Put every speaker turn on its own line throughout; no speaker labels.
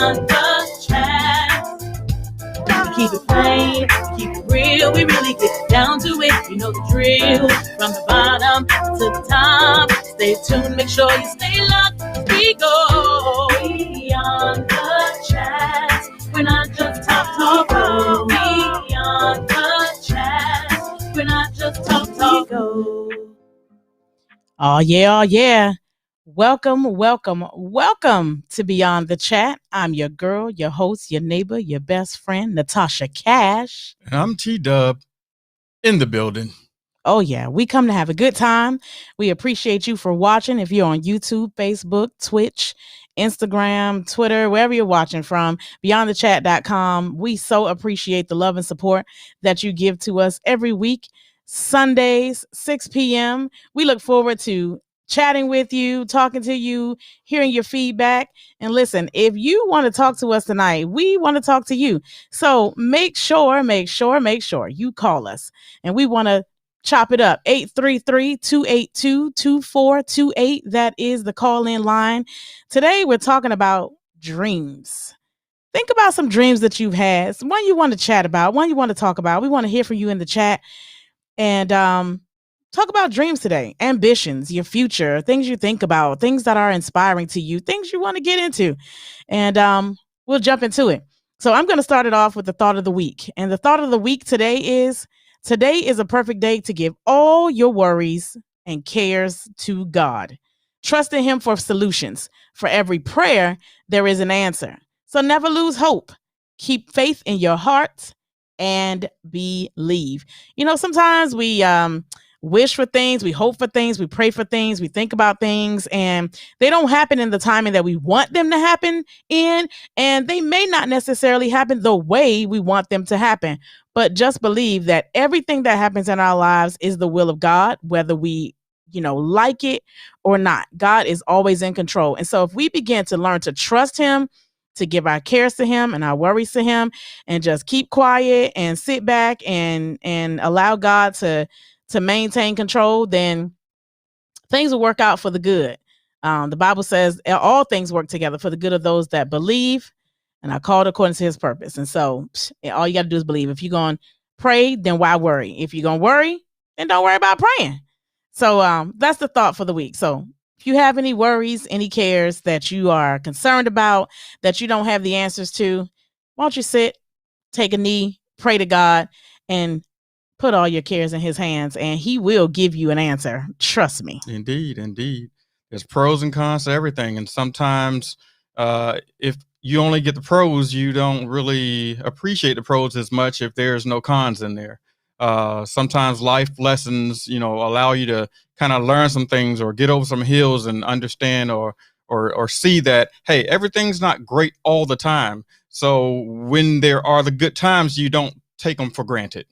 Beyond the Chat. We keep it plain, we keep it real, we really get down to it. You know the drill, from the bottom to the top. Stay tuned, make sure you stay locked as we go. Beyond the Chat, we're not just talk. Beyond the Chat, we're not just talk. Oh yeah. Welcome to Beyond the Chat. I'm your girl, your host, your neighbor, your best friend, Natasha Cash.
And I'm T-Dub in the building.
Oh yeah, we come to have a good time. We appreciate you for watching. If you're on YouTube, Facebook, Twitch, Instagram, Twitter, wherever you're watching from, beyondthechat.com. We so appreciate the love and support that you give to us every week. Sundays, 6 p.m. We look forward to chatting with you, talking to you, hearing your feedback. And listen, if you want to talk to us tonight, we want to talk to you. So make sure you call us. And we want to chop it up. 833-282-2428. That is the call-in line. Today, we're talking about dreams. Think about some dreams that you've had, one you want to chat about, one you want to talk about. We want to hear from you in the chat. And talk about dreams today, ambitions, your future, things you think about, things that are inspiring to you, things you want to get into. And we'll jump into it. So I'm going to start it off with the thought of the week. And the thought of the week today is a perfect day to give all your worries and cares to God. Trust in Him for solutions. For every prayer, there is an answer. So never lose hope. Keep faith in your heart and believe. You know, sometimes we wish for things, we hope for things, we pray for things, we think about things, and they don't happen in the timing that we want them to happen in, and they may not necessarily happen the way we want them to happen. But just believe that everything that happens in our lives is the will of God, whether we like it or not. God is always in control. And so if we begin to learn to trust Him, to give our cares to Him and our worries to Him, and just keep quiet and sit back and allow God to maintain control, then things will work out for the good. The Bible says all things work together for the good of those that believe and are called according to His purpose. And so all you got to do is believe. If you're going to pray, then why worry? If you're going to worry, then don't worry about praying. So that's the thought for the week. So if you have any worries, any cares that you are concerned about, that you don't have the answers to, why don't you sit, take a knee, pray to God, and put all your cares in His hands, and He will give you an answer. Trust me.
Indeed. There's pros and cons to everything. And sometimes if you only get the pros, you don't really appreciate the pros as much if there's no cons in there. Sometimes life lessons, allow you to kind of learn some things or get over some hills and understand or see that, hey, everything's not great all the time. So when there are the good times, you don't take them for granted.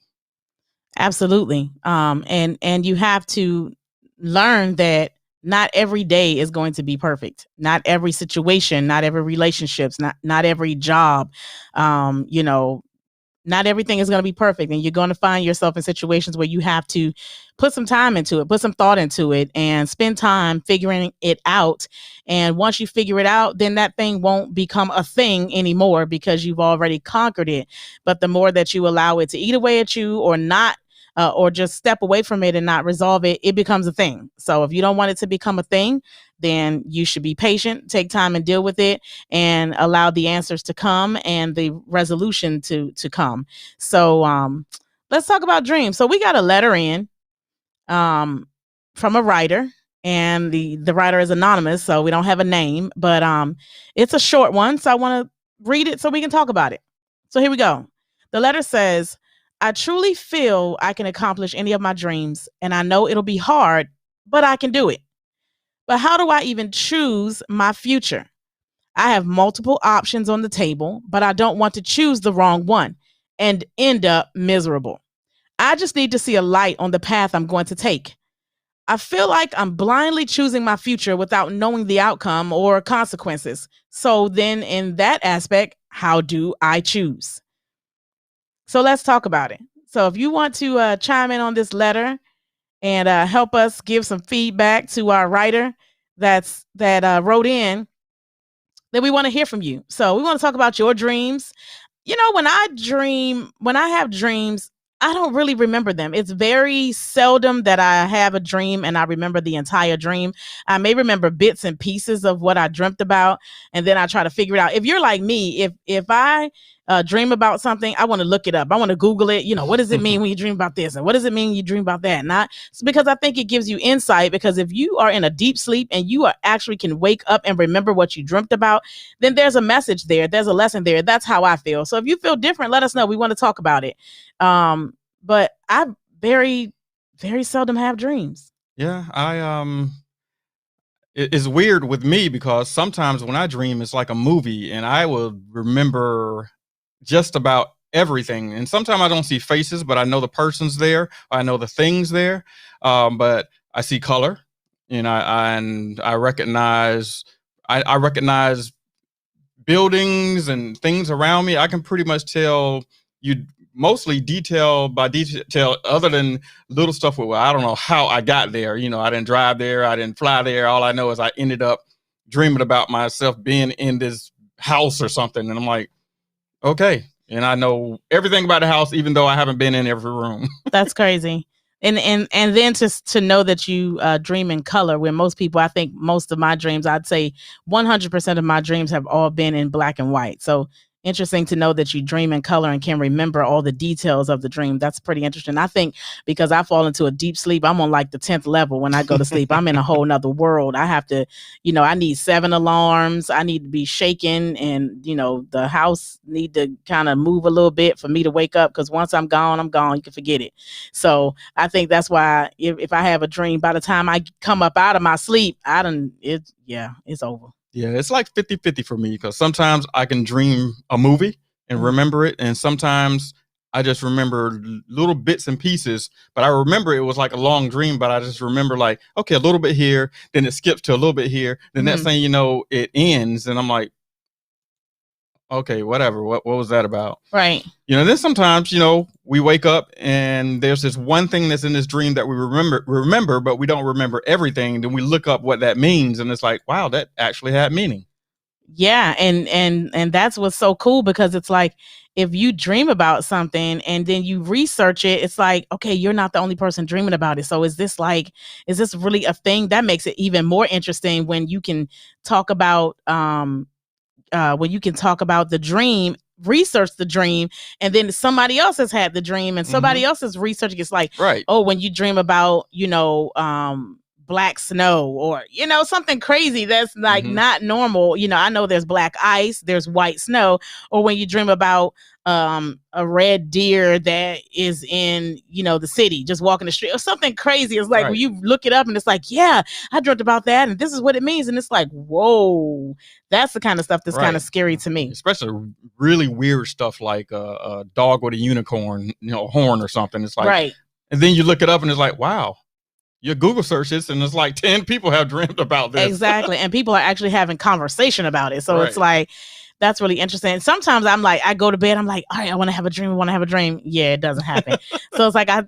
Absolutely. And you have to learn that not every day is going to be perfect. Not every situation, not every relationships, not every job, not everything is going to be perfect, and you're going to find yourself in situations where you have to put some time into it, put some thought into it, and spend time figuring it out. And once you figure it out, then that thing won't become a thing anymore because you've already conquered it. But the more that you allow it to eat away at you or not, or just step away from it and not resolve it, it becomes a thing. So if you don't want it to become a thing, then you should be patient, take time and deal with it, and allow the answers to come and the resolution to come. So let's talk about dreams. So we got a letter in from a writer, and the writer is anonymous, so we don't have a name, but it's a short one. So I want to read it so we can talk about it. So here we go. The letter says, I truly feel I can accomplish any of my dreams, and I know it'll be hard, but I can do it. But how do I even choose my future? I have multiple options on the table, but I don't want to choose the wrong one and end up miserable. I just need to see a light on the path I'm going to take. I feel like I'm blindly choosing my future without knowing the outcome or consequences. So then in that aspect, how do I choose? So let's talk about it. So if you want to chime in on this letter and help us give some feedback to our writer that wrote in, then we want to hear from you. So we want to talk about your dreams. When I have dreams, I don't really remember them. It's very seldom that I have a dream and I remember the entire dream. I may remember bits and pieces of what I dreamt about, and then I try to figure it out. If you're like me, if I dream about something, I want to look it up. I want to Google it. What does it mean when you dream about this? And what does it mean you dream about that? Not because I think it gives you insight, because if you are in a deep sleep and you are actually can wake up and remember what you dreamt about, then there's a message there. There's a lesson there. That's how I feel. So if you feel different, let us know. We want to talk about it. But I very, very seldom have dreams.
Yeah, it's weird with me because sometimes when I dream, it's like a movie, and I will remember just about everything. And sometimes I don't see faces, but I know the person's there. I know the things there. But I see color, and I recognize I recognize buildings and things around me. I can pretty much tell you mostly detail by detail, other than little stuff with, well, I don't know how I got there. I didn't drive there. I didn't fly there. All I know is I ended up dreaming about myself being in this house or something. And I'm like, okay. And I know everything about the house, even though I haven't been in every room.
That's crazy. And then to know that you dream in color, when most people, I think most of my dreams, I'd say 100% of my dreams have all been in black and white. So interesting to know that you dream in color and can remember all the details of the dream. That's pretty interesting. I think because I fall into a deep sleep, I'm on like the 10th level when I go to sleep. I'm in a whole nother world. I have to, I need 7 alarms. I need to be shaken, and, the house need to kind of move a little bit for me to wake up, because once I'm gone, you can forget it. So I think that's why if I have a dream, by the time I come up out of my sleep, it's over.
Yeah, it's like 50-50 for me, because sometimes I can dream a movie and remember it. And sometimes I just remember little bits and pieces, but I remember it was like a long dream, but I just remember like, okay, a little bit here, then it skips to a little bit here. The next thing you know, it ends. And I'm like, okay, whatever. What was that about?
Right.
Then sometimes, we wake up and there's this one thing that's in this dream that we remember, but we don't remember everything. Then we look up what that means, and it's like, wow, that actually had meaning.
Yeah, and that's what's so cool, because it's like, if you dream about something and then you research it, it's like, okay, you're not the only person dreaming about it. So is this really a thing? That makes it even more interesting when you can talk about the dream, research the dream, and then somebody else has had the dream and somebody else is researching. It's like,
right.
Oh, when you dream about, black snow, or, something crazy that's like not normal. I know there's black ice, there's white snow, or when you dream about a red deer that is in, the city, just walking the street, or something crazy. It's like, when you look it up and it's like, yeah, I dreamt about that, and this is what it means. And it's like, whoa, that's the kind of stuff that's kind of scary to me.
Especially really weird stuff like a dog with a unicorn, horn or something. It's like,
right.
And then you look it up and it's like, wow. You Google search this and it's like 10 people have dreamt about this.
Exactly. And people are actually having conversation about it. So it's like, that's really interesting. Sometimes I'm like, I go to bed, I'm like, all right, I want to have a dream. Yeah, it doesn't happen. So it's like, I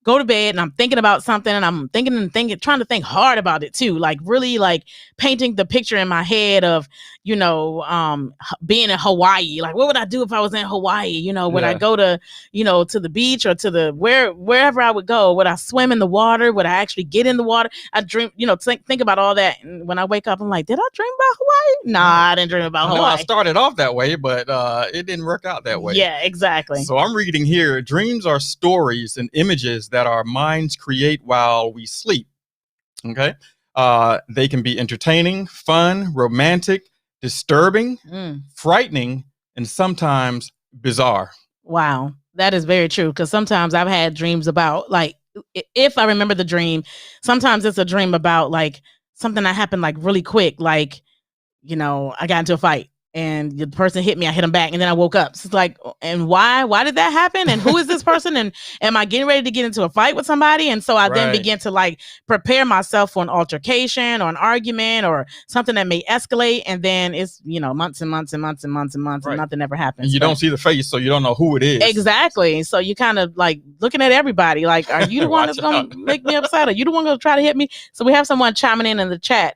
go to bed and I'm thinking about something, and I'm thinking, trying to think hard about it too. Like really like painting the picture in my head of, being in Hawaii. Like, what would I do if I was in Hawaii? Would I go to, to the beach or to wherever I would go? Would I swim in the water? Would I actually get in the water? I dream, think about all that. And when I wake up, I'm like, did I dream about Hawaii? Nah, I didn't dream about Hawaii.
I started off that way, but it didn't work out that way.
Yeah, exactly.
So I'm reading here, dreams are stories and images that our minds create while we sleep. Okay. They can be entertaining, fun, romantic, disturbing, frightening, and sometimes bizarre.
Wow. That is very true. Because sometimes I've had dreams about, like, if I remember the dream, sometimes it's a dream about like something that happened like really quick. Like, I got into a fight and the person hit me, I hit him back, and then I woke up. So it's like, and why did that happen? And who is this person? And am I getting ready to get into a fight with somebody? And so I then begin to like prepare myself for an altercation or an argument or something that may escalate. And then it's, months and months and months and months and months and nothing ever happens.
And you don't see the face, so you don't know who it is.
Exactly. So you kind of like looking at everybody like, are you the one that's going to make me upset? Are you the one going to try to hit me? So we have someone chiming in the chat.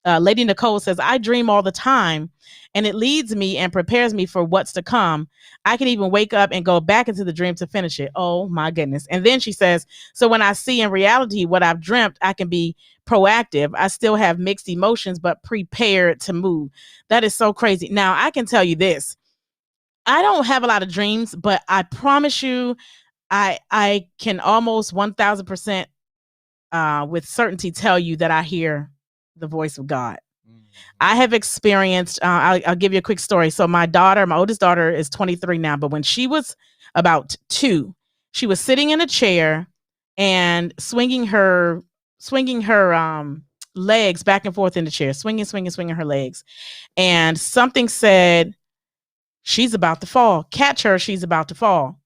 Lady Nicole says, I dream all the time and it leads me and prepares me for what's to come. I can even wake up and go back into the dream to finish it. Oh my goodness. And then she says, so when I see in reality what I've dreamt, I can be proactive. I still have mixed emotions, but prepared to move. That is so crazy. Now, I can tell you this. I don't have a lot of dreams, but I promise you, I can almost 1000% with certainty tell you that I hear the voice of God. I have experienced, I'll give you a quick story. So my oldest daughter is 23 now, but when she was about 2, she was sitting in a chair and swinging her legs back and forth in the chair, swinging her legs. And something said, she's about to fall. Catch her, she's about to fall.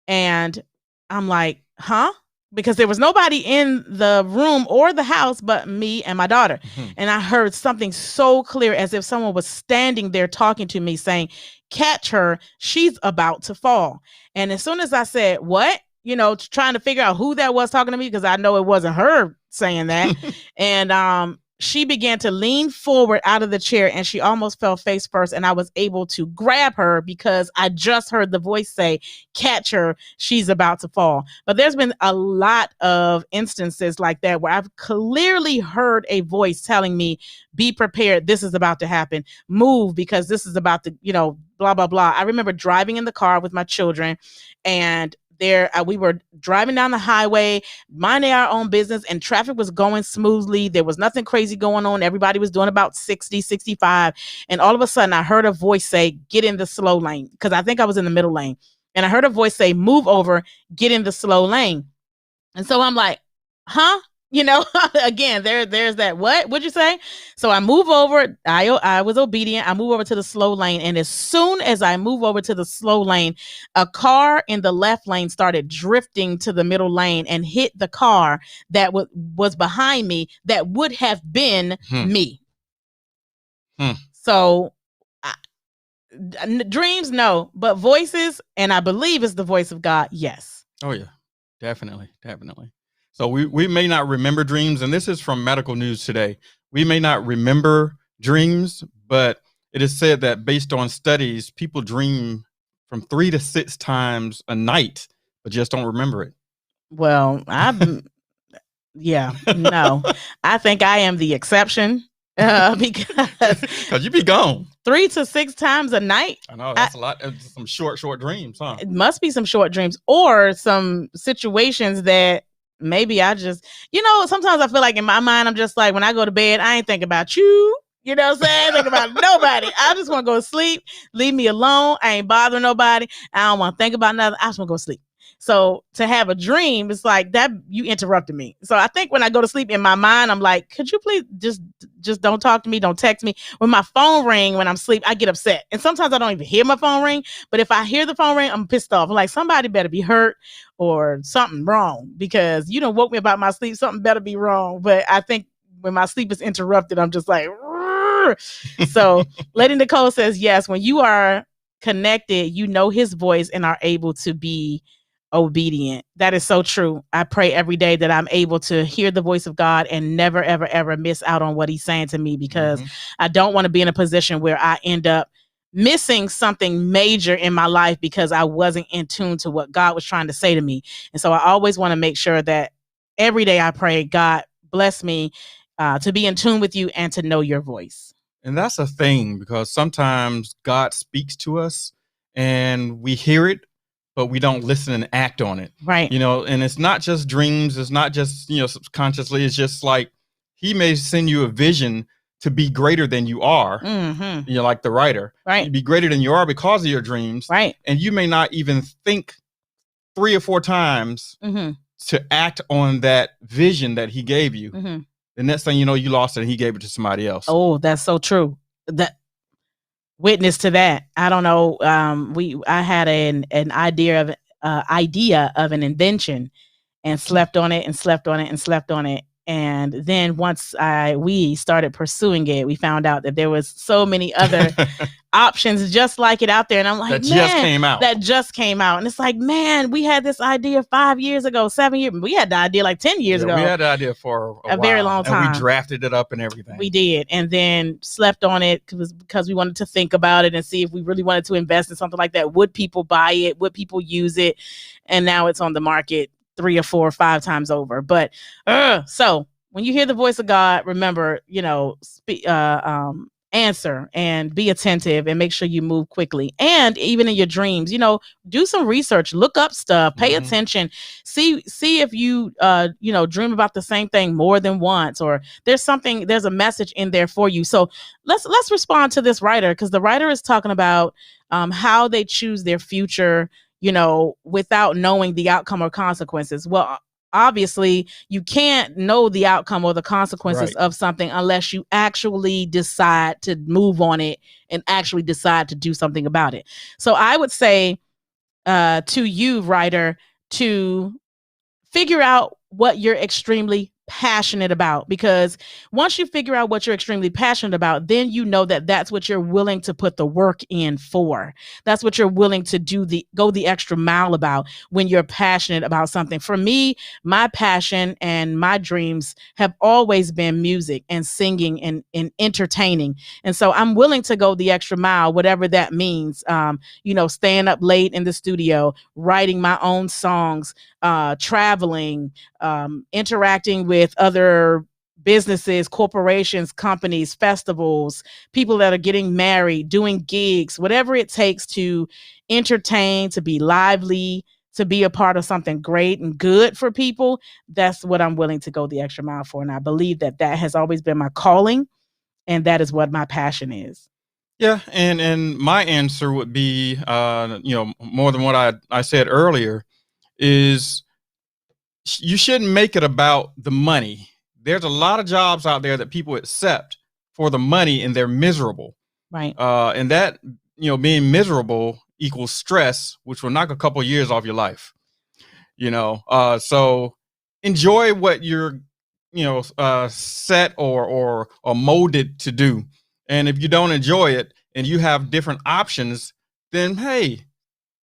And I'm like, huh? Because there was nobody in the room or the house but me and my daughter. Mm-hmm. And I heard something so clear as if someone was standing there talking to me saying, catch her, she's about to fall. And as soon as I said, what? Trying to figure out who that was talking to me, because I know it wasn't her saying that. And she began to lean forward out of the chair and she almost fell face first. And I was able to grab her because I just heard the voice say, catch her, she's about to fall. But there's been a lot of instances like that where I've clearly heard a voice telling me, be prepared, this is about to happen, move because this is about to, blah, blah, blah. I remember driving in the car with my children and we were driving down the highway, minding our own business, and traffic was going smoothly. There was nothing crazy going on. Everybody was doing about 60, 65. And all of a sudden I heard a voice say, get in the slow lane. Because I think I was in the middle lane. And I heard a voice say, move over, get in the slow lane. And so I'm like, huh? Again, there's that. What'd you say? So I move over. I was obedient. I move over to the slow lane. And as soon as I move over to the slow lane, a car in the left lane started drifting to the middle lane and hit the car that was behind me that would have been me. So dreams, no, but voices, and I believe it's the voice of God. Yes.
Oh, yeah, definitely. So we may not remember dreams, and this is from Medical News Today. We may not remember dreams, but it is said that based on studies, people dream from 3 to 6 times a night, but just don't remember it.
Well, yeah, no, I think I am the exception because
you be gone
3 to 6 times a night.
I know that's a lot. Some short dreams, huh?
It must be some short dreams or some situations that maybe I just, sometimes I feel like in my mind, I'm just like, when I go to bed, I ain't thinking about you. You know what I'm saying? Think about nobody. I just want to go to sleep. Leave me alone. I ain't bothering nobody. I don't want to think about nothing. I just want to go to sleep. So to have a dream, it's like that you interrupted me. So I think when I go to sleep in my mind, I'm like, could you please just don't talk to me, don't text me. When my phone ring when I'm asleep, I get upset. And sometimes I don't even hear my phone ring. But if I hear the phone ring, I'm pissed off. I'm like, somebody better be hurt or something wrong because you done woke me about my sleep. Something better be wrong. But I think when my sleep is interrupted, I'm just like, so Lady Nicole says, yes, when you are connected, you know his voice and are able to be obedient. That is so true. I pray every day that I'm able to hear the voice of God and never, ever, ever miss out on what he's saying to me because I don't want to be in a position where I end up missing something major in my life because I wasn't in tune to what God was trying to say to me. And so I always want to make sure that every day I pray, God bless me to be in tune with you and to know your voice.
And that's a thing because sometimes God speaks to us and we hear it, but we don't listen and act on it.
Right.
And it's not just dreams. It's not just, subconsciously. It's just like he may send you a vision to be greater than you are.
Mm-hmm.
Like the writer.
Right.
You be greater than you are because of your dreams.
Right.
And you may not even think 3 or 4 times to act on that vision that he gave you. Mm-hmm. The next thing you know, you lost it and he gave it to somebody else.
Oh, that's so true. That witness to that. I don't know. I had an idea of an invention and slept on it and slept on it and slept on it. And then once we started pursuing it, we found out that there was so many other options just like it out there. And I'm like,
that just came out.
That just came out. And it's like, man, we had this idea 5 years ago, 7 years. We had the idea like 10 years ago.
We had the idea for a while,
very long time.
And we drafted it up and everything.
We did. And then slept on it because we wanted to think about it and see if we really wanted to invest in something like that. Would people buy it? Would people use it? And now it's on the market 3 or 4 or 5 times over. But so when you hear the voice of God, remember, answer and be attentive and make sure you move quickly. And even in your dreams, do some research, look up stuff, pay attention, see if you dream about the same thing more than once, or there's a message in there for you. So let's respond to this writer, because the writer is talking about how they choose their future, without knowing the outcome or consequences. Well, obviously you can't know the outcome or the consequences of something unless you actually decide to move on it and actually decide to do something about it. So I would say to you, writer, to figure out what you're extremely passionate about, because once you figure out what you're extremely passionate about, then you know that that's what you're willing to put the work in for. That's what you're willing to go the extra mile about when you're passionate about something. For me, my passion and my dreams have always been music and singing and entertaining. And so I'm willing to go the extra mile, whatever that means. Staying up late in the studio, writing my own songs, traveling, interacting with other businesses, corporations, companies, festivals, people that are getting married, doing gigs, whatever it takes to entertain, to be lively, to be a part of something great and good for people. That's what I'm willing to go the extra mile for. And I believe that has always been my calling, and that is what my passion is.
Yeah. And my answer would be, more than what I said earlier, is you shouldn't make it about the money. There's a lot of jobs out there that people accept for the money, and they're miserable.
Right.
And that, being miserable equals stress, which will knock a couple of years off your life. So enjoy what you're, set or molded to do. And if you don't enjoy it and you have different options, then hey,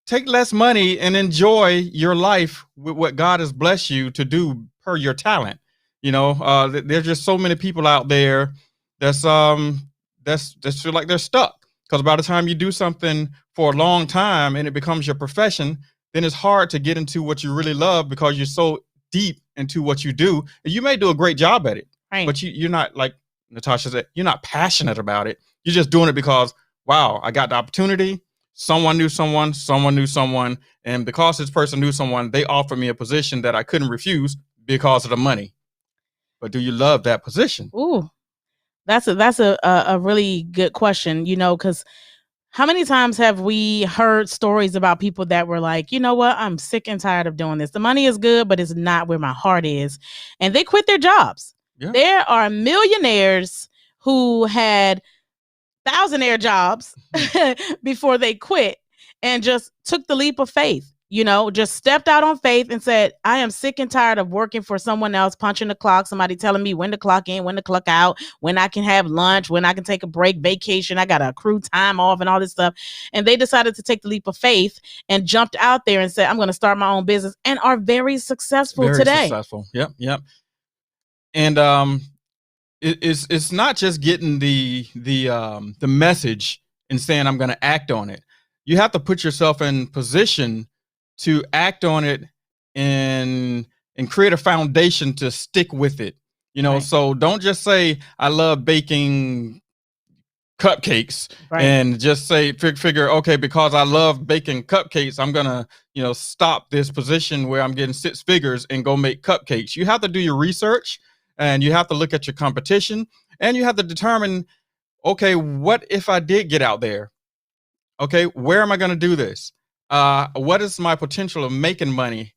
take less money and enjoy your life with what God has blessed you to do per your talent. There's just so many people out there that's feel like they're stuck, because by the time you do something for a long time and it becomes your profession, then it's hard to get into what you really love, because you're so deep into what you do. And you may do a great job at it,
right,
but you're not, like Natasha said, you're not passionate about it. You're just doing it because, wow, I got the opportunity. Someone knew someone, and because this person knew someone, they offered me a position that I couldn't refuse because of the money. But do you love that position?
Ooh, that's a really good question, because how many times have we heard stories about people that were like, you know what, I'm sick and tired of doing this. The money is good, but it's not where my heart is. And they quit their jobs. Yeah. There are millionaires who had thousandaire jobs before they quit and just took the leap of faith, just stepped out on faith and said, I am sick and tired of working for someone else, punching the clock, somebody telling me when to clock in, when to clock out, when I can have lunch, when I can take a break, vacation, I got to accrue time off and all this stuff. And they decided to take the leap of faith and jumped out there and said, I'm going to start my own business, and are very successful today.
Very successful. Yep. And it's not just getting the message and saying I'm going to act on it. You have to put yourself in position to act on it and create a foundation to stick with it. Right. So don't just say I love baking cupcakes, right, and just say figure, okay, because I love baking cupcakes, I'm gonna stop this position where I'm getting 6 figures and go make cupcakes. You have to do your research. And you have to look at your competition, and you have to determine, okay, what if I did get out there? Okay, where am I going to do this? What is my potential of making money?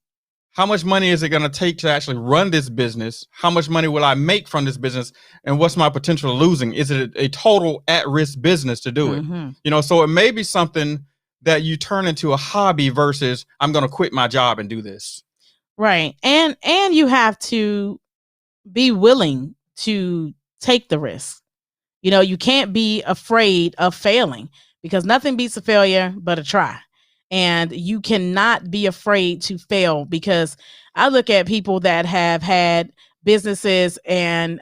How much money is it going to take to actually run this business? How much money will I make from this business? And what's my potential of losing? Is it a total at-risk business to do it? So it may be something that you turn into a hobby versus I'm going to quit my job and do this.
Right. And you have to be willing to take the risk. You can't be afraid of failing, because nothing beats a failure but a try. And you cannot be afraid to fail, because I look at people that have had businesses, and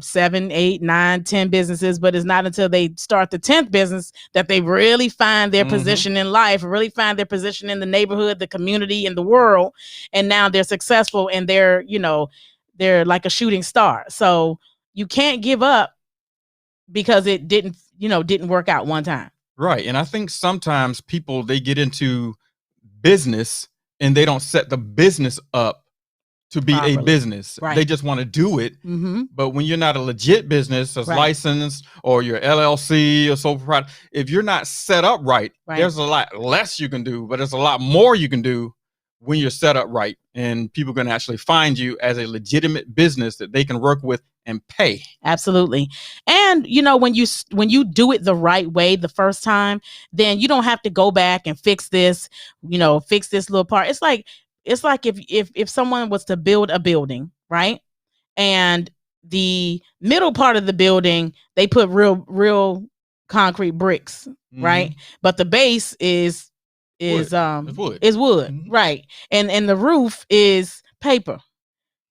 7, 8, 9, 10 businesses, but it's not until they start the 10th business that they really find their position in life, really find their position in the neighborhood, the community, and the world. And now they're successful, and they're like a shooting star. So you can't give up because it didn't work out one time.
Right. And I think sometimes people, they get into business and they don't set the business up to be
Properly.
a business.
Right.
They just want to do it. But when you're not a legit business that's licensed, or your LLC or sole proprietor, if you're not set up right, there's a lot less you can do, but there's a lot more you can do when you're set up right. And people can actually find you as a legitimate business that they can work with and pay.
Absolutely. And when you do it the right way the first time, then you don't have to go back and fix this little part. It's like if someone was to build a building, right? And the middle part of the building, they put real concrete bricks, right? But the base is wood. Right? And the roof is paper.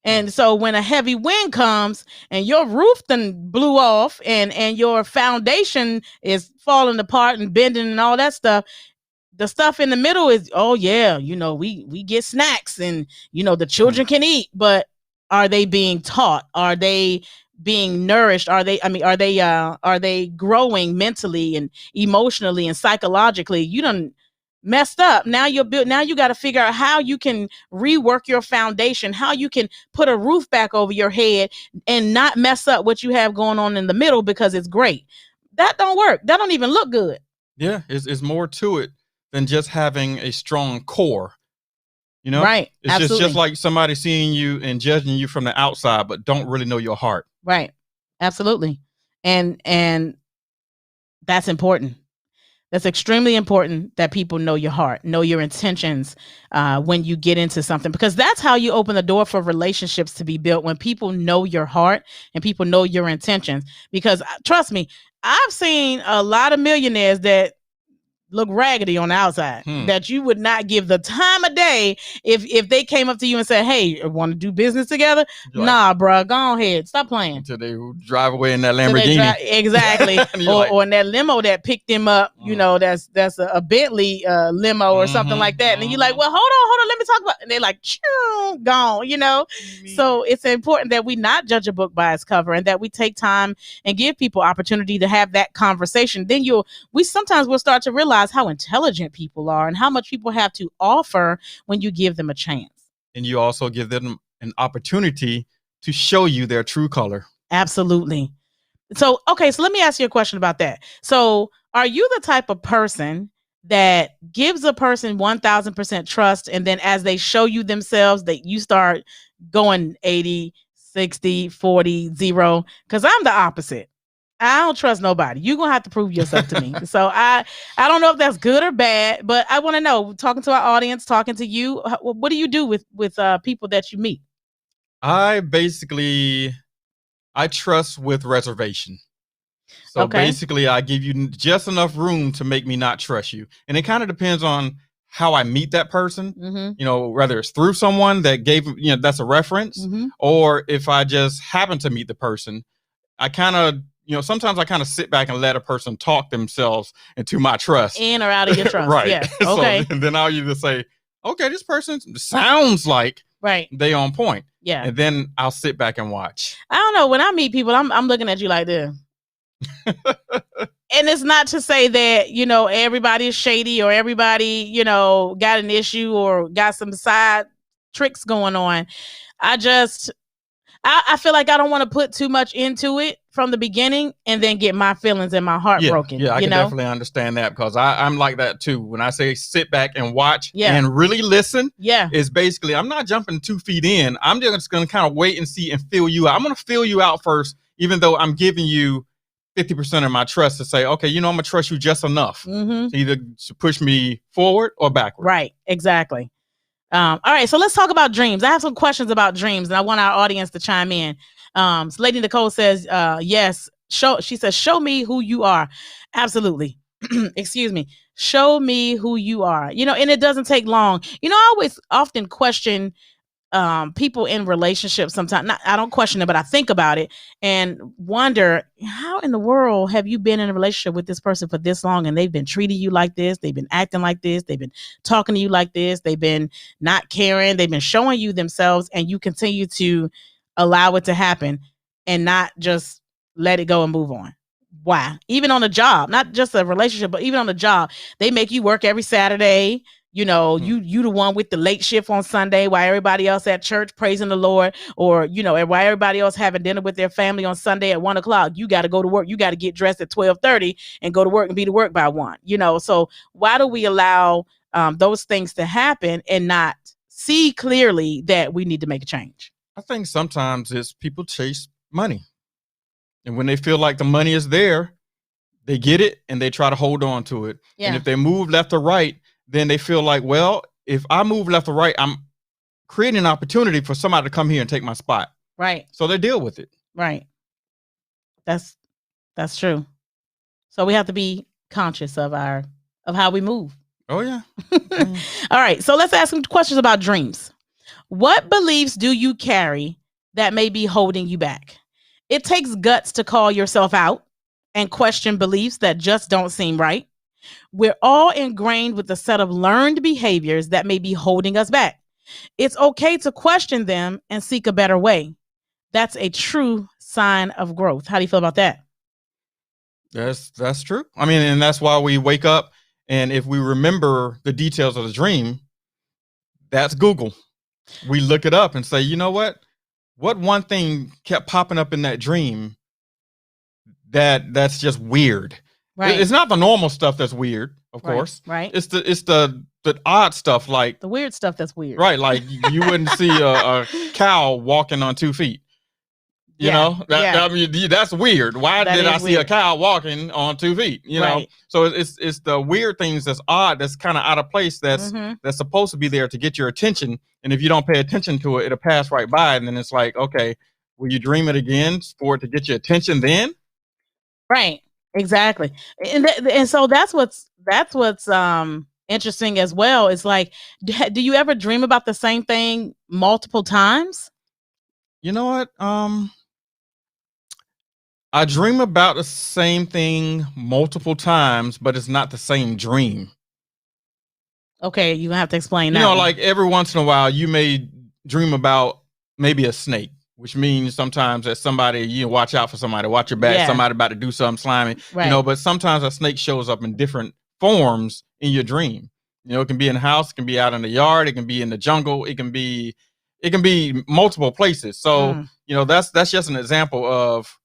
And so when a heavy wind comes and your roof then blew off and your foundation is falling apart and bending and all that stuff, the stuff in the middle is, we get snacks and, the children can eat, but are they being taught? Are they being nourished? Are they growing mentally and emotionally and psychologically? You done messed up. Now you got to figure out how you can rework your foundation, how you can put a roof back over your head and not mess up what you have going on in the middle because it's great. That don't work. That don't even look good.
Yeah, it's more to it than just having a strong core.
Right.
It's
Absolutely.
just like somebody seeing you and judging you from the outside, but don't really know your heart.
Right. Absolutely. And that's important. That's extremely important, that people know your heart, know your intentions when you get into something, because that's how you open the door for relationships to be built, when people know your heart and people know your intentions. Because trust me, I've seen a lot of millionaires that look raggedy on the outside, that you would not give the time of day if they came up to you and said, "Hey, want to do business together?" Nah, bro, go ahead, stop playing.
Until they drive away in that Lamborghini.
Exactly. or in that limo that picked them up, that's a Bentley limo or something like that. And you're like, well, hold on, let me talk about it. And they're like, gone, So it's important that we not judge a book by its cover, and that we take time and give people opportunity to have that conversation. Then sometimes we'll start to realize how intelligent people are and how much people have to offer when you give them a chance.
And you also give them an opportunity to show you their true color.
Absolutely. So let me ask you a question about that. So are you the type of person that gives a person 1000% trust, and then as they show you themselves, that you start going 80, 60, 40, 0? Because I'm the opposite. I don't trust nobody. You're going to have to prove yourself to me. So I don't know if that's good or bad, but I want to know, talking to our audience, talking to you, what do you do with people that you meet?
I trust with reservation. So basically, I give you just enough room to make me not trust you. And it kind of depends on how I meet that person, whether it's through someone that gave, that's a reference, or if I just happen to meet the person. I kind of, sometimes I kind of sit back and let a person talk themselves into my trust.
In or out of your trust.
Right.
Yeah. Okay.
So then I'll either say, okay, this person sounds like they on point.
Yeah.
And then I'll sit back and watch.
I don't know. When I meet people, I'm looking at you like this. And it's not to say that, everybody is shady or everybody, got an issue or got some side tricks going on. I feel like I don't want to put too much into it from the beginning and then get my feelings and my heart broken.
Yeah, I can definitely understand that, because I'm like that too. When I say sit back and watch and really listen, it's basically, I'm not jumping 2 feet in. I'm just going to kind of wait and see and feel you out. I'm going to feel you out first, even though I'm giving you 50% of my trust, to say, okay, I'm going to trust you just enough to either push me forward or backward.
Right, exactly. All right, so let's talk about dreams. I have some questions about dreams, and I want our audience to chime in. So Lady Nicole says, yes. She says, show me who you are. Absolutely. Excuse me. Show me who you are. And it doesn't take long. I always often question people in relationships sometimes. I don't question it, but I think about it and wonder, how in the world have you been in a relationship with this person for this long and they've been treating you like this, they've been acting like this, they've been talking to you like this, they've been not caring, they've been showing you themselves, and you continue to allow it to happen and not just let it go and move on. Why? Even on a job, not just a relationship, but even on a job, they make you work every Saturday. You the one with the late shift on Sunday while everybody else at church praising the Lord, or while everybody else having dinner with their family on Sunday at 1:00. You got to go to work. You got to get dressed at 12:30 and go to work and be to work by 1. So why do we allow those things to happen and not see clearly that we need to make a change?
I think sometimes it's people chase money, and when they feel like the money is there, they get it and they try to hold on to it. Yeah. And if they move left or right, then they feel like, well, if I move left or right, I'm creating an opportunity for somebody to come here and take my spot.
Right.
So they deal with it.
Right. That's true. So we have to be conscious of how we move.
Oh, yeah.
All right. So let's ask some questions about dreams. What beliefs do you carry that may be holding you back? It takes guts to call yourself out and question beliefs that just don't seem right. We're all ingrained with a set of learned behaviors that may be holding us back. It's okay to question them and seek a better way. That's a true sign of growth. How do you feel about that?
That's true. I mean, and that's why we wake up, and if we remember the details of the dream, that's Google. We look it up and say, you know what one thing kept popping up in that dream that's just weird. Right. It's not the normal stuff that's weird, of course.
Right.
It's the odd stuff, like
the weird stuff that's weird.
Right. Like you wouldn't see a cow walking on 2 feet. You know, I mean, that's weird. Why did I see a cow walking on 2 feet? You know, so it's the weird things that's odd, that's kind of out of place, that's supposed to be there to get your attention. And if you don't pay attention to it, it'll pass right by. And then it's like, okay, will you dream it again for it to get your attention then?
Right. Exactly. And so that's what's interesting as well. It's like, do you ever dream about the same thing multiple times?
You know what? I dream about the same thing multiple times, but it's not the same dream.
Okay, you have to explain that.
You know, like every once in a while, you may dream about maybe a snake, which means sometimes that somebody, watch out for somebody, watch your back, somebody about to do something slimy, but sometimes a snake shows up in different forms in your dream. It can be in the house, it can be out in the yard, it can be in the jungle, it can be multiple places. So, that's just an example of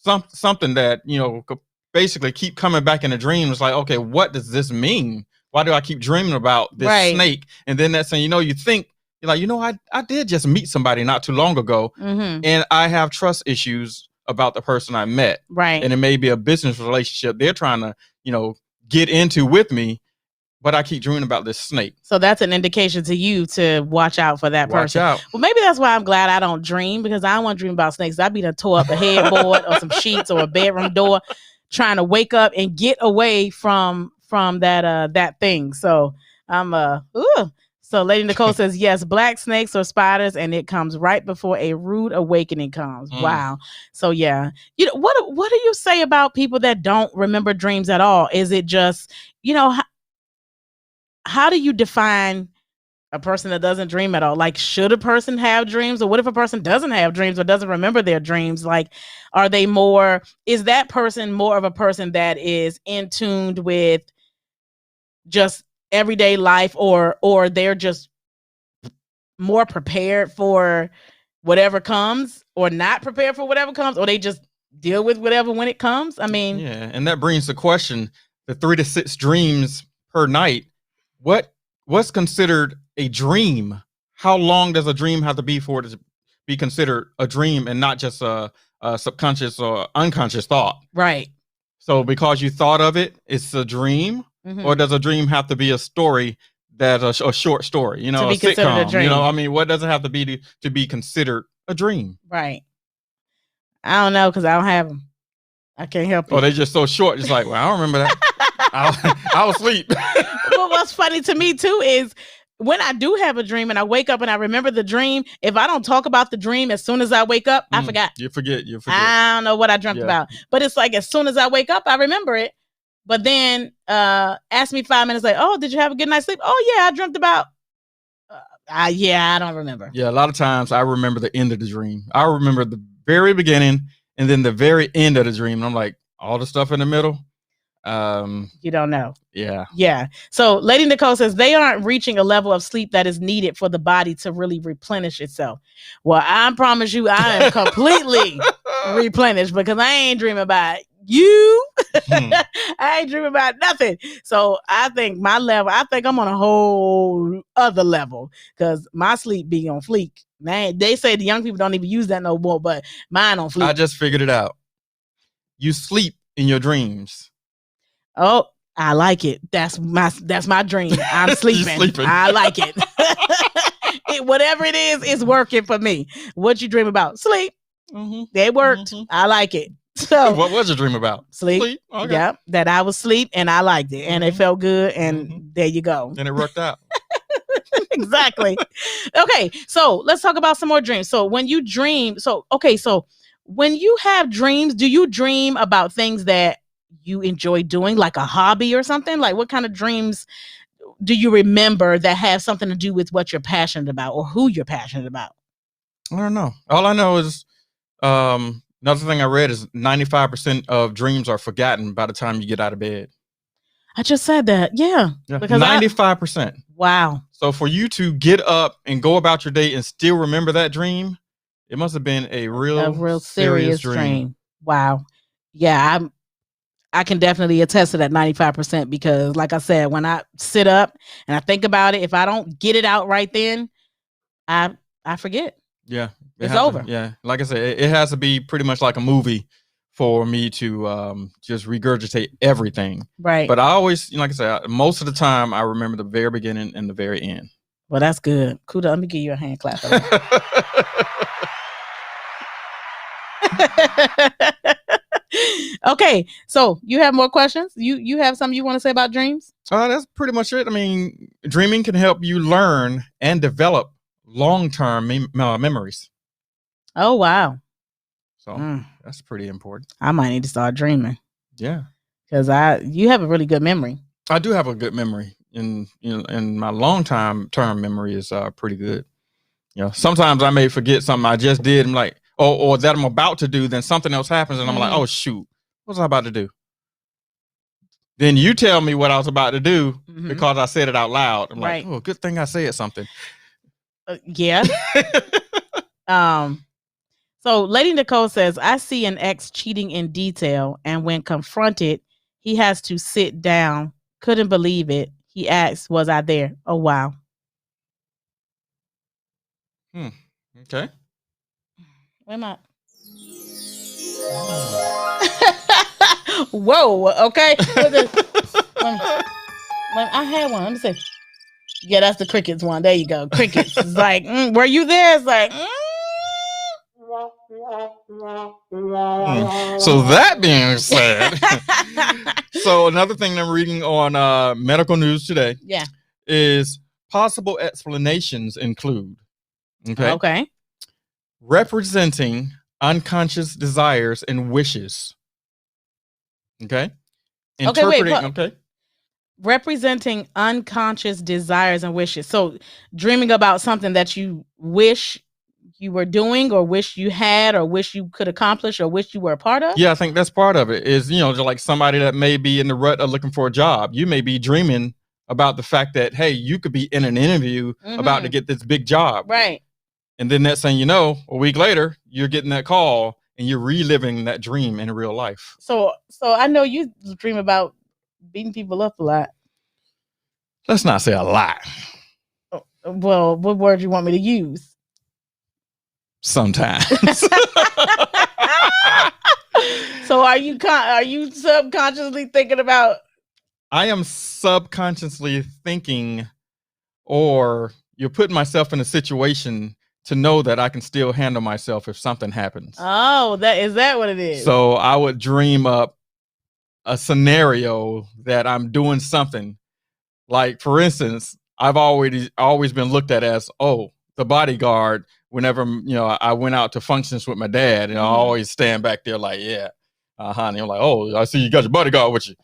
something that, could basically keep coming back in a dream. It's like, okay, what does this mean? Why do I keep dreaming about this snake? And then that's saying, you think, you're like, I did just meet somebody not too long ago, and I have trust issues about the person I met.
Right.
And it may be a business relationship they're trying to, get into with me, but I keep dreaming about this snake.
So that's an indication to you to watch out for that person.
Watch out.
Well, maybe that's why I'm glad I don't dream, because I don't want to dream about snakes. I'd be to tore up a headboard or some sheets or a bedroom door, trying to wake up and get away from that thing. So I'm So Lady Nicole says, yes, black snakes or spiders, and it comes right before a rude awakening comes. Wow. So yeah. What do you say about people that don't remember dreams at all? Is it just, how do you define a person that doesn't dream at all? Like, should a person have dreams? Or what if a person doesn't have dreams or doesn't remember their dreams? Like, is that person more of a person that is in tuned with just everyday life, or they're just more prepared for whatever comes, or not prepared for whatever comes, or they just deal with whatever when it comes? I mean,
yeah. And that brings the question, the 3 to 6 dreams per night. What's considered a dream? How long does a dream have to be for it to be considered a dream and not just a subconscious or unconscious thought?
Right.
So because you thought of it, it's a dream? Or does a dream have to be a story that's a short story, you know,
be
a
considered a
sitcom. You know,
dream.
I mean, what does it have to be to be considered a dream?
Right. I don't know because I don't have them. I can't help it.
Or they just so short. Just like, well, I don't remember that. I was asleep.
But what's funny to me too is when I do have a dream and I wake up and I remember the dream, if I don't talk about the dream as soon as I wake up, I forgot.
You forget.
I don't know what I dreamt about. But it's like as soon as I wake up, I remember it. But then ask me 5 minutes later, oh, did you have a good night's sleep? Oh, yeah, I dreamt about. I don't remember.
Yeah, a lot of times I remember the end of the dream. I remember the very beginning and then the very end of the dream. And I'm like, all the stuff in the middle.
You don't know.
Yeah.
So Lady Nicole says they aren't reaching a level of sleep that is needed for the body to really replenish itself. Well, I promise you, I am completely replenished because I ain't dreaming about you. I ain't dreaming about nothing. So I think I'm on a whole other level because my sleep be on fleek. They say the young people don't even use that no more, but mine on fleek.
I just figured it out. You sleep in your dreams.
Oh, I like it. That's my dream. I'm sleeping. I like it. Whatever it is, it's working for me. What you dream about? Sleep. It worked. I like it. So
what was your dream about?
Sleep. Okay. Yeah, that I was asleep and I liked it and it felt good and there you go.
And it worked out.
Exactly. Okay, so let's talk about some more dreams. So when you dream, so when you have dreams, do you dream about things that you enjoy doing, like a hobby or something? Like what kind of dreams do you remember that have something to do with what you're passionate about or who you're passionate about?
I don't know. All I know is another thing I read is 95% of dreams are forgotten by the time you get out of bed.
I just said that. Yeah.
Because 95%.
Wow.
So for you to get up and go about your day and still remember that dream, it must have been a real serious dream.
Wow. Yeah, I can definitely attest to that 95% because like I said, when I sit up and I think about it, if I don't get it out right then, I forget.
Yeah.
It's over.
Yeah. Like I said, it has to be pretty much like a movie for me to just regurgitate everything.
Right.
But I always, like I said, most of the time I remember the very beginning and the very end.
Well, that's good. Kuda, let me give you a hand clap. Okay, so you have more questions? You have something you want to say about dreams?
That's pretty much it. I mean, dreaming can help you learn and develop long-term memories.
Oh, wow.
So that's pretty important.
I might need to start dreaming.
Yeah.
Because you have a really good memory.
I do have a good memory. And my long-term memory is pretty good. You know, sometimes I may forget something I just did. I'm like, or that I'm about to do, then something else happens and I'm like, oh shoot, what was I about to do? Then you tell me what I was about to do because I said it out loud. I'm like, oh, good thing I said something.
Yeah. So Lady Nicole says, I see an ex cheating in detail, and when confronted, he has to sit down. Couldn't believe it. He asked, was I there? Oh, wow.
Okay.
Where am I? Whoa. Okay. I had one. Let me see. Yeah, that's the crickets one. There you go. Crickets. It's like, were you there? It's like,
So that being said, so another thing I'm reading on medical news today is possible explanations include representing unconscious desires and wishes.
Representing unconscious desires and wishes. So dreaming about something that you wish you were doing or wish you had or wish you could accomplish or wish you were a part of?
Yeah, I think that's part of it is, like somebody that may be in the rut of looking for a job. You may be dreaming about the fact that, hey, you could be in an interview about to get this big job.
Right.
And then next thing you know, a week later, you're getting that call and you're reliving that dream in real life.
So I know you dream about beating people up a lot.
Let's not say a lot.
Well, what word do you want me to use?
Sometimes.
So are you subconsciously thinking about?
I am subconsciously thinking or you're putting myself in a situation to know that I can still handle myself if something happens.
Oh, that what it is?
So I would dream up a scenario that I'm doing something. Like, for instance, I've always been looked at as, the bodyguard. Whenever I went out to functions with my dad, and I always stand back there like, yeah, and I'm like, I see you got your bodyguard with you,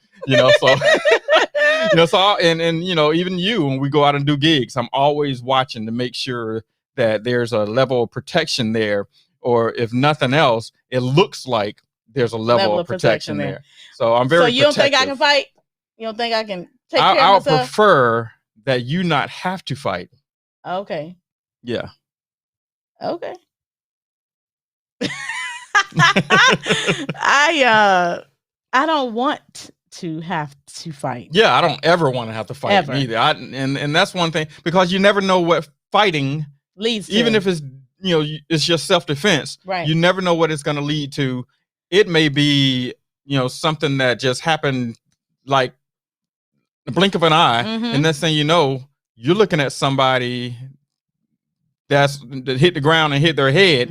so and even when we go out and do gigs, I'm always watching to make sure that there's a level of protection there, or if nothing else, it looks like there's a level of protection there. So I'm very. So
you don't think I can fight? You don't think I can take care of myself?
I'll prefer that you not have to fight.
Okay.
Yeah.
Okay. I don't want to have to fight.
Yeah, I don't ever want to have to fight either. And that's one thing, because you never know what fighting
leads to.
Even if it's it's just self-defense.
Right.
You never know what it's going to lead to. It may be something that just happened like the blink of an eye, and next thing you know, you're looking at somebody that hit the ground and hit their head,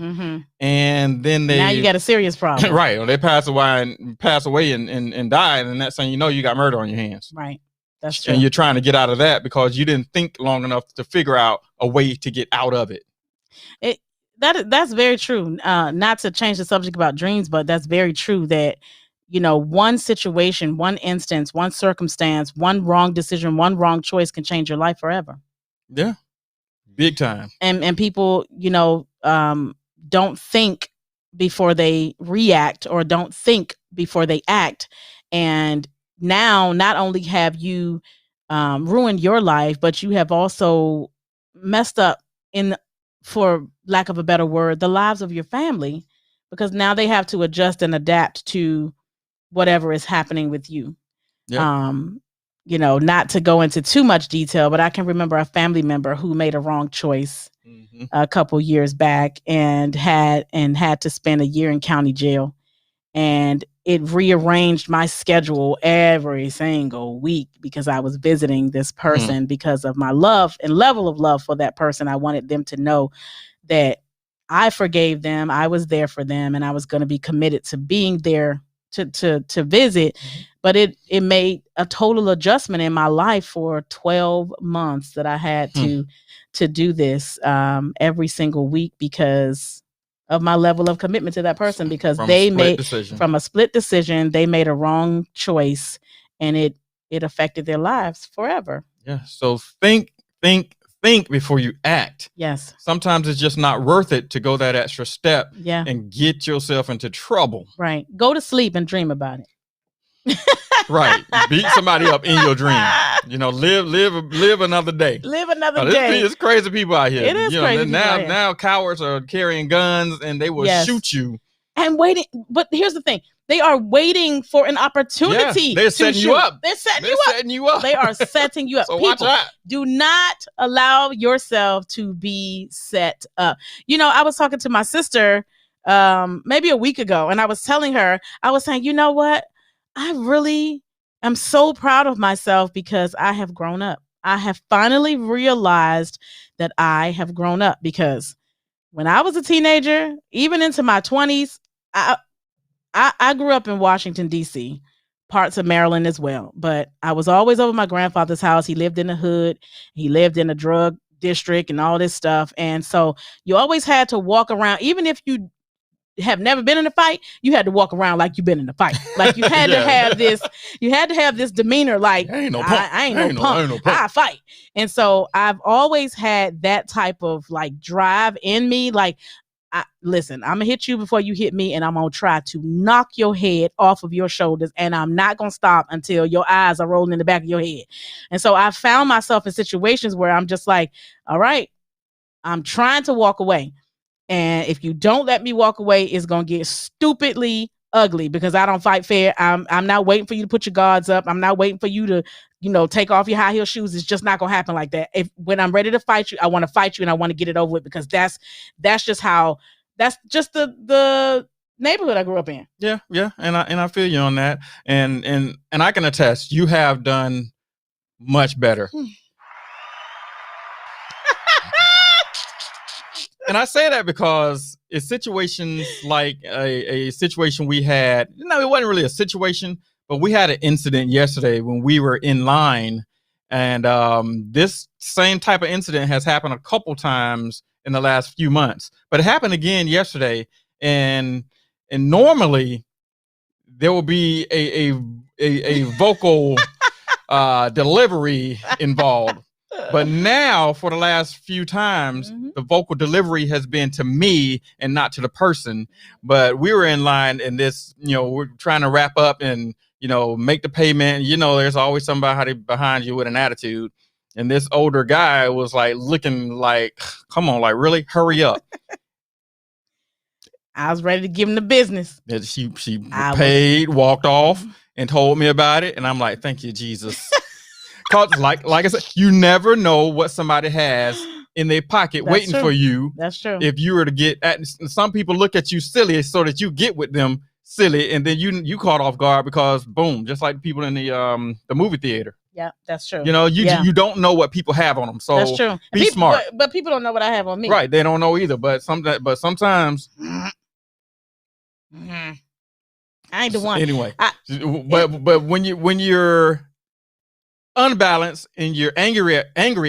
and then now
you got a serious problem.
Right, or they pass away and die, and the next thing you know, you got murder on your hands.
Right, that's true.
And you're trying to get out of that because you didn't think long enough to figure out a way to get out of it.
That's very true. Not to change the subject about dreams, but that's very true that one situation, one instance, one circumstance, one wrong decision, one wrong choice can change your life forever.
Yeah. Big time.
And people, don't think before they react, or don't think before they act. And now not only have you ruined your life, but you have also messed up, for lack of a better word, the lives of your family, because now they have to adjust and adapt to whatever is happening with you.
Yep.
Not to go into too much detail, but I can remember a family member who made a wrong choice a couple years back and had to spend a year in county jail, and it rearranged my schedule every single week because I was visiting this person because of my love and level of love for that person. I wanted them to know that I forgave them, I was there for them, and I was going to be committed to being there to visit. But it made a total adjustment in my life for 12 months that I had to do this every single week because of my level of commitment to that person, because from a split decision, they made a wrong choice, and it affected their lives forever.
Yeah. So think before you act.
Yes.
Sometimes it's just not worth it to go that extra step.
Yeah.
And get yourself into trouble.
Right. Go to sleep and dream about it.
Right. Beat somebody up in your dream. Live another day.
Live another day.
It's crazy people out here.
It is crazy.
Now cowards are carrying guns and they will shoot you.
And waiting. But here's the thing. They are waiting for an opportunity.
They're setting you up.
They're setting you up. They are setting you up.
So watch out.
Do not allow yourself to be set up. I was talking to my sister maybe a week ago, and I was telling her, I was saying, you know what? I really am so proud of myself because I have grown up. I have finally realized that I have grown up, because when I was a teenager, even into my 20s, I grew up in Washington, D.C., parts of Maryland as well. But I was always over my grandfather's house. He lived in the hood. He lived in a drug district and all this stuff. And so you always had to walk around, even if you have never been in a fight, you had to walk around like you've been in a fight. Like you had to have this demeanor, like I ain't no punk. I fight. And so I've always had that type of like drive in me. Like, listen, I'm gonna hit you before you hit me, and I'm gonna try to knock your head off of your shoulders, and I'm not gonna stop until your eyes are rolling in the back of your head. And so I found myself in situations where I'm just like, all right, I'm trying to walk away. And if you don't let me walk away, it's going to get stupidly ugly, because I don't fight fair. I'm not waiting for you to put your guards up. I'm not waiting for you to, take off your high heel shoes. It's just not going to happen like that. When I'm ready to fight you, I want to fight you, and I want to get it over with, because that's just the neighborhood I grew up in.
Yeah. Yeah. And I feel you on that. And I can attest, you have done much better. And I say that because it's situations like a situation we had. No, it wasn't really a situation, but we had an incident yesterday when we were in line. And this same type of incident has happened a couple times in the last few months. But it happened again yesterday. And normally there will be a vocal delivery involved. But now, for the last few times, the vocal delivery has been to me and not to the person. But we were in line, and this, we're trying to wrap up and, make the payment. There's always somebody behind you with an attitude. And this older guy was like looking like, come on, like, really? Hurry up.
I was ready to give him the business.
She paid, walked off, and told me about it. And I'm like, thank you, Jesus. Cause like I said, you never know what somebody has in their pocket waiting for you.
That's true.
If you were to get at, some people look at you silly so that you get with them silly, and then you caught off guard because boom, just like people in the movie theater.
Yeah, that's true.
You don't know what people have on them, so
that's true.
Be smart.
But people don't know what I have on me.
Right? They don't know either. But sometimes.
I ain't the one.
Anyway, but when you're unbalanced and you're angry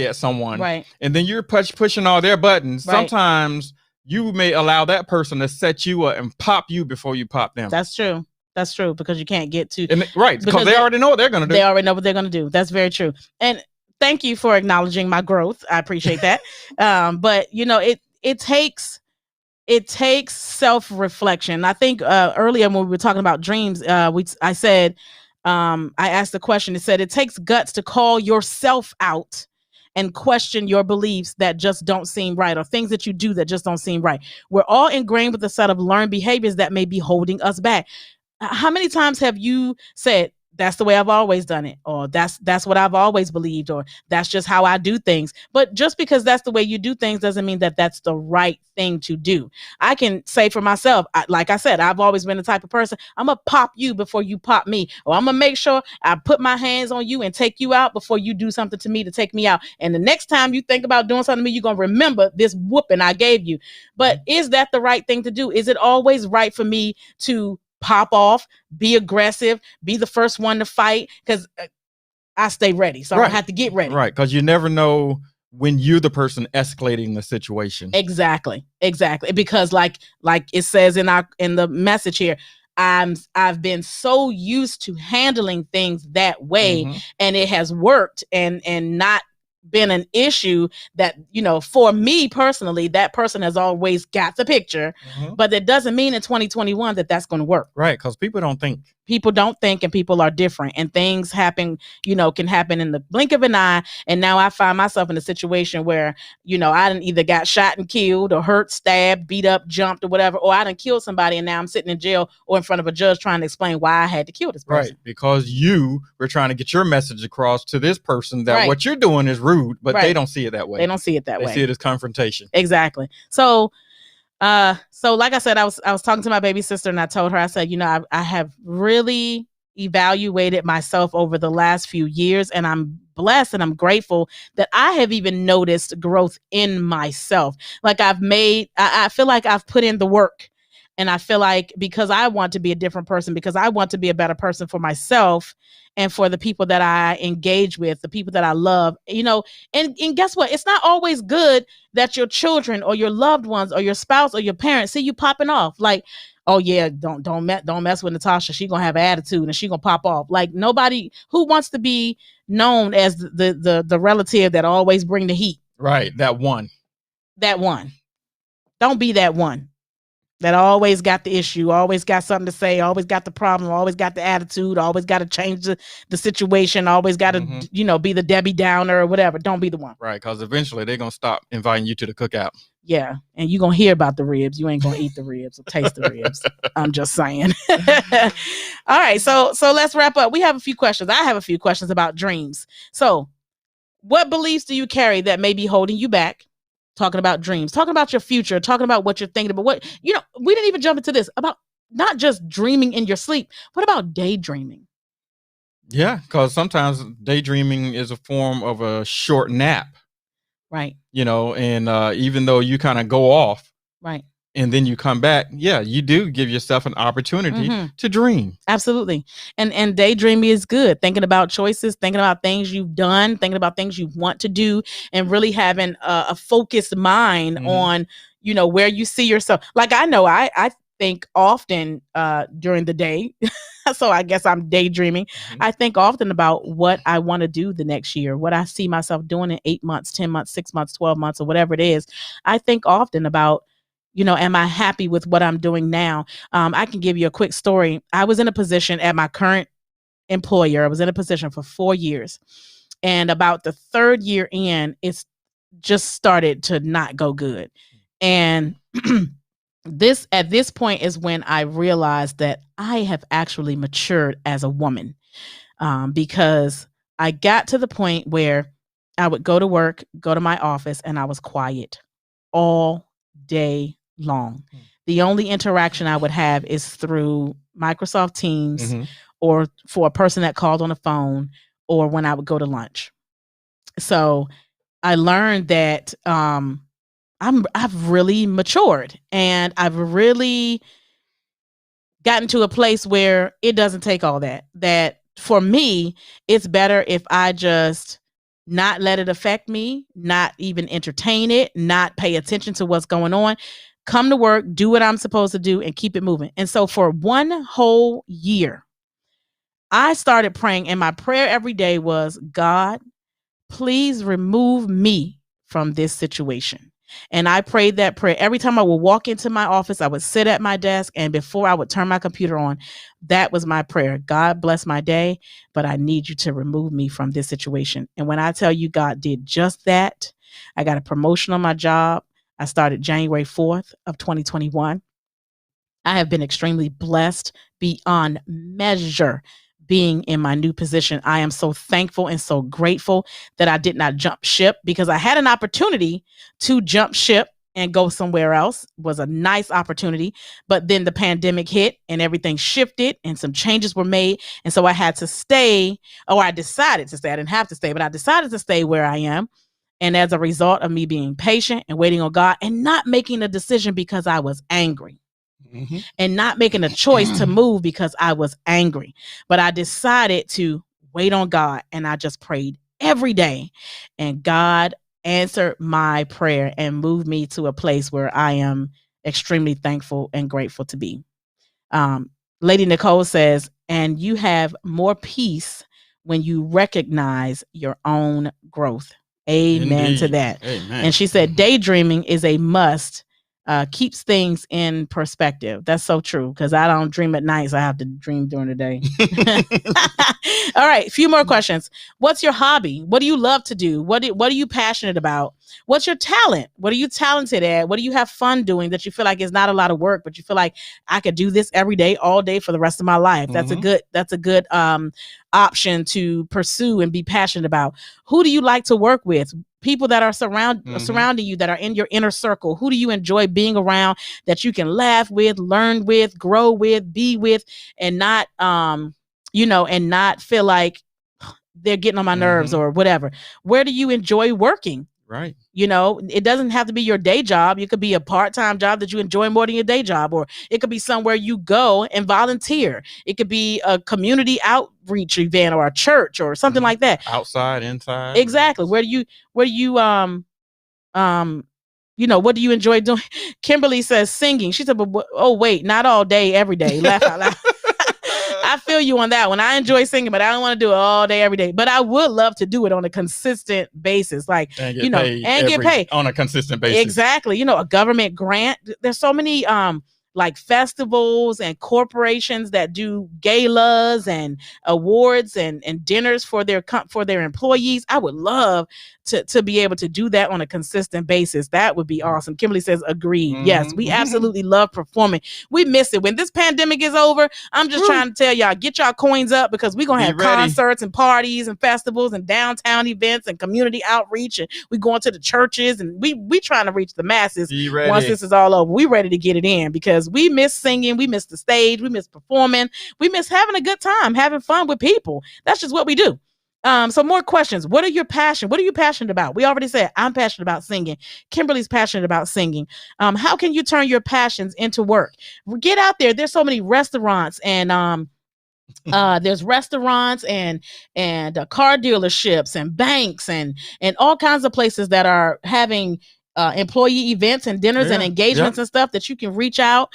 at someone,
right,
and then you're pushing all their buttons, right, sometimes you may allow that person to set you up and pop you before you pop them.
That's true. That's true, because you can't get to
right, because they already know what they're gonna do.
They already know what they're gonna do. That's very true. And thank you for acknowledging my growth. I appreciate that. But it takes self-reflection. I think earlier when we were talking about dreams, I said, I asked the question. It said, it takes guts to call yourself out and question your beliefs that just don't seem right, or things that you do that just don't seem right. We're all ingrained with a set of learned behaviors that may be holding us back. How many times have you said, that's the way I've always done it, or that's what I've always believed, or that's just how I do things? But just because that's the way you do things doesn't mean that that's the right thing to do. I can say for myself, like I said, I've always been the type of person, I'm gonna pop you before you pop me, or I'm gonna make sure I put my hands on you and take you out before you do something to me to take me out. And the next time you think about doing something to me, you're gonna remember this whooping I gave you. But is that the right thing to do? Is it always right for me to pop off, be aggressive, be the first one to fight? Because I stay ready, so I have to get ready.
Right, because you never know when you're the person escalating the situation.
Exactly. Because like it says in the message here, I've been so used to handling things that way, and it has worked and not been an issue that, for me personally, that person has always got the picture. But that doesn't mean in 2021 that that's going to work.
Right, because people don't think,
and people are different, and things happen, can happen in the blink of an eye. And now I find myself in a situation where, I done either got shot and killed, or hurt, stabbed, beat up, jumped, or whatever, or I done killed somebody, and now I'm sitting in jail or in front of a judge trying to explain why I had to kill this person.
Right, because you were trying to get your message across to this person that what you're doing is rude, but they don't see it that way.
They don't see it that way.
They see it as confrontation.
Exactly. So like I said, I was talking to my baby sister, and I told her, I said, I have really evaluated myself over the last few years, and I'm blessed and I'm grateful that I have even noticed growth in myself. Like I feel like I've put in the work, and I feel like because I want to be a different person, because I want to be a better person for myself and for the people that I engage with, the people that I love, and guess what? It's not always good that your children or your loved ones or your spouse or your parents see you popping off. Like, oh yeah, don't mess with Natasha. She gonna have an attitude and she gonna pop off. Like, nobody who wants to be known as the relative that always bring the heat.
Right, that one.
Don't be that one that always got the issue, always got something to say, always got the problem, always got the attitude, always got to change the situation, always got to, be the Debbie Downer or whatever. Don't be the one.
Right, because eventually they're going to stop inviting you to the cookout.
Yeah, and you're going to hear about the ribs. You ain't going to eat the ribs or taste the ribs. I'm just saying. All right, so let's wrap up. We have a few questions. I have a few questions about dreams. So what beliefs do you carry that may be holding you back? Talking about dreams, talking about your future, talking about what you're thinking about. We didn't even jump into this about not just dreaming in your sleep. What about daydreaming?
Yeah, because sometimes daydreaming is a form of a short nap.
Right.
And even though you kind of go off,
Right.
and then you come back, yeah, you do give yourself an opportunity to dream.
Absolutely. And daydreaming is good. Thinking about choices, thinking about things you've done, thinking about things you want to do, and really having a focused mind on, where you see yourself. Like I know I think often during the day. So I guess I'm daydreaming. I think often about what I want to do the next year, what I see myself doing in 8 months, 10 months, 6 months, 12 months, or whatever it is. I think often about, am I happy with what I'm doing now? I can give you a quick story. I was in a position at my current employer. I was in a position for 4 years. And about the third year in, it's just started to not go good. And at this point is when I realized that I have actually matured as a woman, because I got to the point where I would go to work, go to my office, and I was quiet all day long. The only interaction I would have is through Microsoft Teams or for a person that called on the phone or when I would go to lunch. So I learned that I've really matured, and I've really gotten to a place where it doesn't take all that. That for me, it's better if I just not let it affect me, not even entertain it, not pay attention to what's going on, come to work, do what I'm supposed to do, and keep it moving. And so for one whole year, I started praying, and my prayer every day was, God, please remove me from this situation. And I prayed that prayer every time I would walk into my office. I would sit at my desk, and before I would turn my computer on, that was my prayer. God bless my day, but I need you to remove me from this situation. And when I tell you God did just that, I got a promotion on my job. I started January 4th of 2021. I have been extremely blessed beyond measure being in my new position. I am so thankful and so grateful that I did not jump ship, because I had an opportunity to jump ship and go somewhere else. It was a nice opportunity, but then the pandemic hit and everything shifted and some changes were made. And so I had to stay, or I decided to stay. I didn't have to stay, but I decided to stay where I am. And as a result of me being patient and waiting on God and not making a decision because I was angry. And not making a choice to move because I was angry. But I decided to wait on God, and I just prayed every day. And God answered my prayer and moved me to a place where I am extremely thankful and grateful to be. Lady Nicole says, and you have more peace when you recognize your own growth. Amen. Indeed. To that. Amen. And she said, daydreaming is a must. Keeps things in perspective. That's so true, because I don't dream at night, so I have to dream during the day. All right, a few more questions. What's your hobby? What do you love to do? What are you passionate about? What's your talent? What are you talented at? What do you have fun doing that you feel like is not a lot of work, but you feel like I could do this every day, all day for the rest of my life? That's a good option to pursue and be passionate about. Who do you like to work with? People that are surrounding you, that are in your inner circle. Who do you enjoy being around, that you can laugh with, learn with, grow with, be with, and not and not feel like they're getting on my nerves or whatever. Where do you enjoy working?
Right.
It doesn't have to be your day job. It could be a part-time job that you enjoy more than your day job, or it could be somewhere you go and volunteer. It could be a community outreach event or a church or something like that.
Outside, inside.
Exactly. Where do you what do you enjoy doing? Kimberly says singing. She said, but wait, not all day, every day. Laugh out loud. I feel you on that one. I enjoy singing, but I don't want to do it all day, every day. But I would love to do it on a consistent basis, like,
and get paid on a consistent basis.
Exactly. A government grant. There's so many like festivals and corporations that do galas and awards and dinners for their employees. I would love to be able to do that on a consistent basis. That would be awesome. Kimberly says, agreed. Yes, we absolutely love performing. We miss it. When this pandemic is over, I'm just trying to tell y'all, get y'all coins up, because we're going to have concerts and parties and festivals and downtown events and community outreach. And we going to the churches, and we trying to reach the masses once this is all over. We ready to get it in, because we miss singing. We miss the stage. We miss performing. We miss having a good time, having fun with people. That's just what we do. So more questions. What are your passion? What are you passionate about? We already said I'm passionate about singing. Kimberly's passionate about singing. How can you turn your passions into work? Get out there. There's so many restaurants and there's restaurants and car dealerships and banks and all kinds of places that are having employee events and dinners and engagements and stuff that you can reach out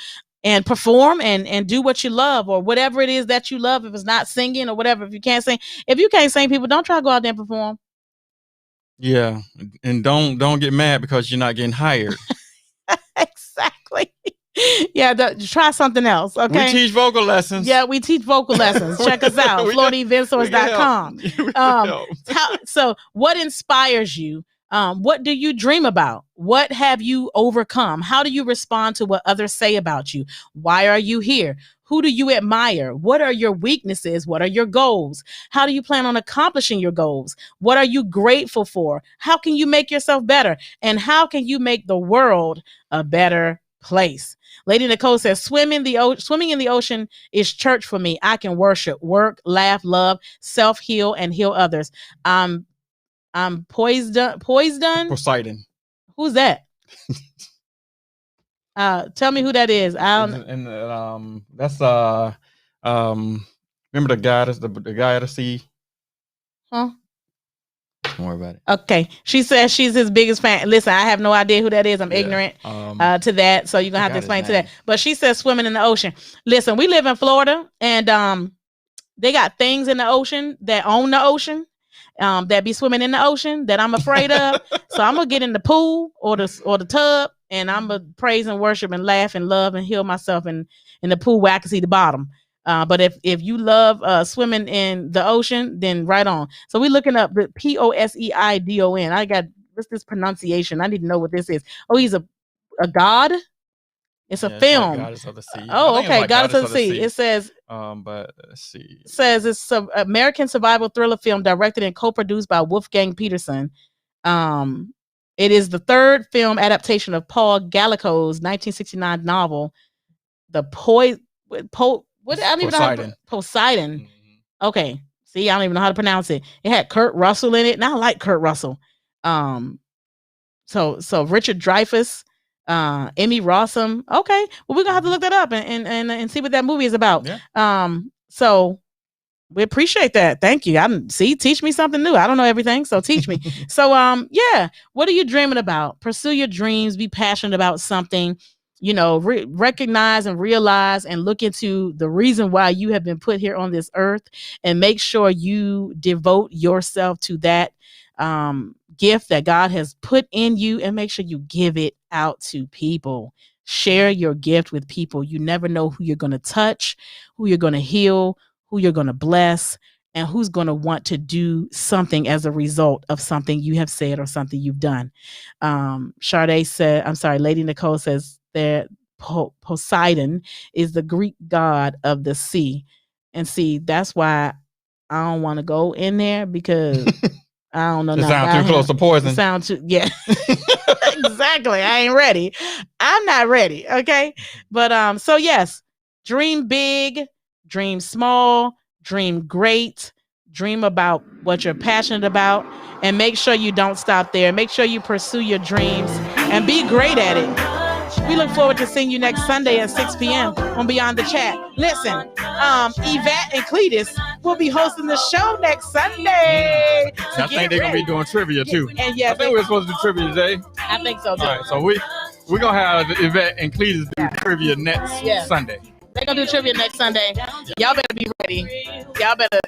and perform and do what you love or whatever it is that you love. If it's not singing or whatever, if you can't sing, people, don't try to go out there and perform.
Yeah, and don't get mad because you're not getting hired.
Exactly. Yeah, try something else. Okay.
We teach vocal lessons.
Yeah, we teach vocal lessons. Check us out, FloridaEventSource.com. So what inspires you? What do you dream about? What have you overcome? How do you respond to what others say about you? Why are you here? Who do you admire? What are your weaknesses? What are your goals? How do you plan on accomplishing your goals? What are you grateful for? How can you make yourself better? And how can you make the world a better place? Lady Nicole says, swimming in the ocean is church for me. I can worship, work, laugh, love, self-heal, and heal others. I'm Poseidon. Who's that? Tell me who that is.
That's remember the guy at the sea?
Huh?
Don't worry about it.
Okay. She says she's his biggest fan. Listen, I have no idea who that is. I'm ignorant to that. So you're going to have to explain to that. But she says swimming in the ocean. Listen, we live in Florida and they got things in the ocean that own the ocean. That be swimming in the ocean that I'm afraid of. So I'm gonna get in the pool or the tub and I'm gonna praise and worship and laugh and love and heal myself in the pool where I can see the bottom. But if you love swimming in the ocean, then right on. So we're looking up the Poseidon. I got what's this pronunciation? I need to know what this is. Oh, he's a god. It's a film. Like Goddess of the Sea. Oh, okay. Like Goddess of the Sea. It says,
but let's see.
It says it's an American survival thriller film directed and co-produced by Wolfgang Peterson. It is the third film adaptation of Paul Gallico's 1969 novel, Poseidon. Poseidon. Mm-hmm. Okay. See, I don't even know how to pronounce it. It had Kurt Russell in it, and I like Kurt Russell. So Richard Dreyfuss. Emmy Rossum. Okay, well, we're gonna have to look that up and see what that movie is about. Yeah. So we appreciate that. Thank you. Teach me something new. I don't know everything, so teach me. So yeah, what are you dreaming about? Pursue your dreams. Be passionate about something. Recognize and realize and look into the reason why you have been put here on this earth, and make sure you devote yourself to that gift that God has put in you, and make sure you give it out to people. Share your gift with people. You never know who you're going to touch, who you're going to heal, who you're going to bless, and who's going to want to do something as a result of something you have said or something you've done. Lady Nicole says that Poseidon is the Greek god of the sea. And see, that's why I don't want to go in there, because I don't know.
It sounds too close to poison.
Yeah. Exactly. I ain't ready. I'm not ready. Okay. But so yes, dream big, dream small, dream great, dream about what you're passionate about, and make sure you don't stop there. Make sure you pursue your dreams and be great at it. We look forward to seeing you next Sunday at 6 p.m. on Beyond the Chat. Listen, Yvette and Cletus will be hosting the show next Sunday.
I think they're going to be doing trivia too.
And yeah,
I think we're supposed to do trivia today.
I think so too.
All right, so we're going to have Yvette and Cletus do trivia next Sunday.
They're going to do trivia next Sunday. Y'all better be ready. Y'all better,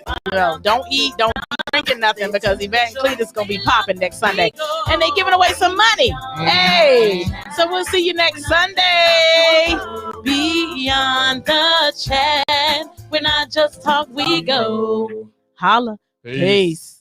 don't eat, don't be drinking nothing, because Yvette and Cletus going to be popping next Sunday. And they giving away some money. Hey, so we'll see you next Sunday. Beyond the Chat. When I just talk, we go. Holla. Peace.